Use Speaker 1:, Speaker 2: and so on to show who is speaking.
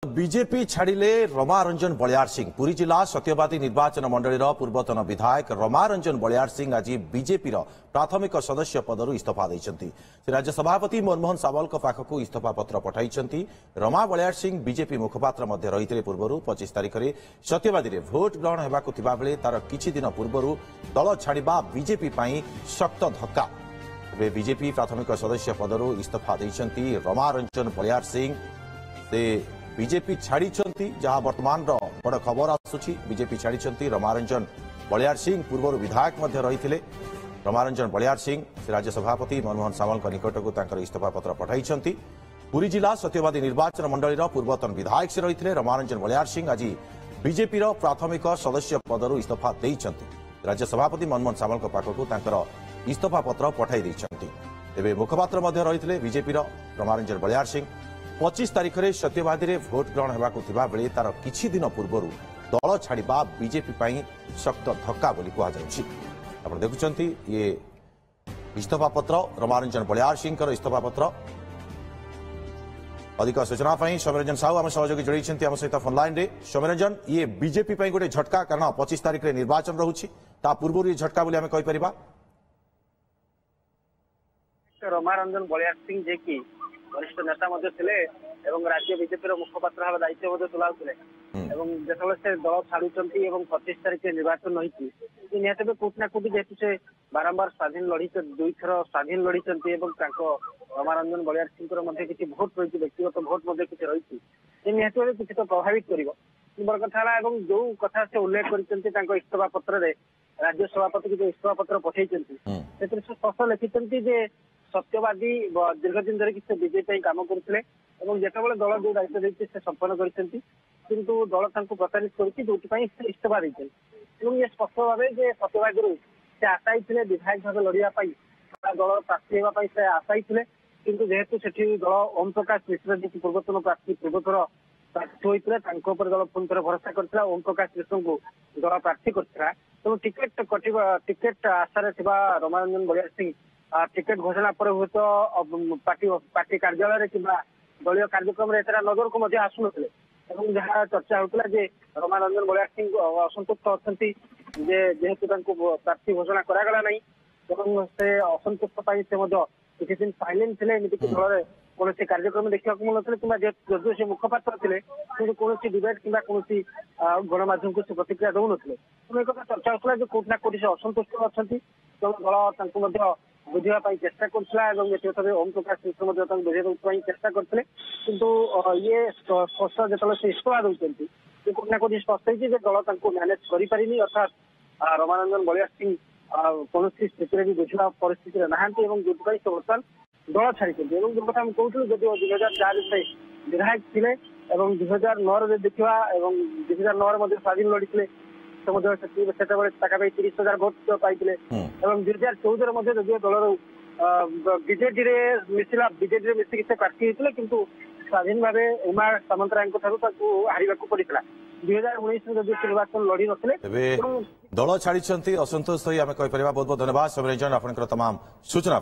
Speaker 1: BJP छाड़िले रमारंजन Baliyar Singh Puri जिला सत्यवादी निर्वाचन मंडल पूर्वतन विधायक रमारंजन बलियार सिंह आज बीजेपी प्राथमिक सदस्य पदर इस्तीफा देते। राज्य सभापति मनमोहन सावल पाखक इस्तीफा पत्र पठाई। रमा बलियार सिंह बीजेपी मुखपात्र रही पूर्व 25 तारिख में सत्यवादी में भोट ग्रहण होगा बेले तार किछि दिन पूर्व दल छाड़ा बीजेपी शक्त धक्का। बीजेपी प्राथमिक सदस्य पदर इस्तीफा देते रमारंजन बलियार सिंह से बीजेपी छाड़ी जहां वर्तमान बड़ खबर आसुची। बीजेपी छाड़ी रमारंजन बलियार सिंह पूर्व विधायक रही। रमारंजन बलियार सिंह राज्य सभापति मनमोहन सावल निकट को इस्तीफा पत्र पठाई। पुरी जिला सत्यवादी निर्वाचन मंडल पूर्वतन विधायक से रही। रमारंजन बलियार सिंह आज बीजेपी प्राथमिक सदस्य पदर इस्तीफा देते। राज्य सभापति मनमोहन सावल पाखक इस्तीफा पत्र पठाई। तेज मुखपात्र रही बीजेपी रमारंजन बलियार सिंह 25 तारिख में सत्यवादी में भोट ग्रहण होगा बेले तार किछि दिन पूर्व दल छाड़ा बीजेपी शक्त धक्का बोली कहुच्छी। देखुं ये इस्तीफा पत्र रमारंजन बलियार सिंह इस्तीफा पत्र। अधिक सूचना सौम्यरंजन साहू आम सहयोगी जोड़ी आम सहित फोन लाइन रे। सौम्यरंजन ये बीजेपी गोटे झटका कारण 25 तारिख में निर्वाचन रोचे पूर्व ये झटका बोली आम कहीपर।
Speaker 2: रमारंजन बलियार सिंह जे कि वरिष्ठ नेता राज्य बीजेपी मुखपात्र भाव दायित्व तुलाऊे जो से दल छाड़ू 25 तारिख निर्वाचन रही निहत कोटना कोटी जेहतु से बारंबार स्वाधीन लड़ी 2 थर स्वाधीन लड़ी रमारंजन बलियार सिंह किसी भोट रही व्यक्तिगत भोट रही निहत किसी तो प्रभावित कर बड़ कथा जो कथा से उल्लेख कर इस्तीफा पत्र राज्य सभापति जो इस्तीफा पत्र पठाई स्पष्ट लिखिं सत्यवादी दीर्घ दिन धरिक से बीजेपी काम करते जितेबाला दल जो दायित्व देती से संपन्न करते दल प्रताड़ित कर इस्तीफा देते। ये स्पष्ट भाव सत्यवादी से आशायी थे विधायक भाव लड़ाई दल प्रार्थी होगापी से आशायी थे किंतु जेहेतु से दल ओम प्रकाश मिश्र जी पूर्वतन प्रार्थी पूर्वथर प्रार्थी होते दल पुणी थे भरोसा करता ओम प्रकाश मिश्र को दल प्रार्थी करता तेणु टिकेट आशार रमारंजन बलियार सिंह टिकेट घोषणा पर हुए तो पार्टी कार्यालय कि दलीय कार्यक्रम नजर को आसुन जहाँ चर्चा होता रमारंजन बलियार सिंह असंतुष्ट अच्छा जेहेतु प्रार्थी घोषणा करागला नहीं से असंतुष्ट किसी दिन साइलेंट थे एमती दल कौन कार्यक्रम देखा मिलते कि से मुखपात्र थे कौन डिबेट कि गणमाध्यम को प्रतिक्रिया दौन एक चर्चा होता है कोटना कोटी से असंतुष्ट अच्छा तेणु दल बुझापी चेष्टा कर ओम प्रकाश मिश्र बुझाई चेष्टा करते ये स्पष्ट जो से इस्तीफा देते कोटना कोटी स्पष्ट होती दल मैनेज कर अर्थात रमारंजन बलियार सिंह कौन स्थिति भी बुझा परिस्थिति ना से बर्तमान दल छाड़ी जो कथा कहूँ जदि 2004 से विधायक थे 2009 देखा 2009 स्वाधीन लड़ी पाखापाखि 30,000 भोट पाई 2014 जदिव दल बीजेडी मिसला बीजेडी मिसिक से प्रार्थी होते किंतु स्वाधीन भाव उमा सामंतराय हार पड़ा 2019 जब निर्वाचन लड़ी नथिले
Speaker 1: दल छाड़ी असंतोष बहुत बहुत धन्यवाद सौम्यरंजन आपंकर तमाम सूचना।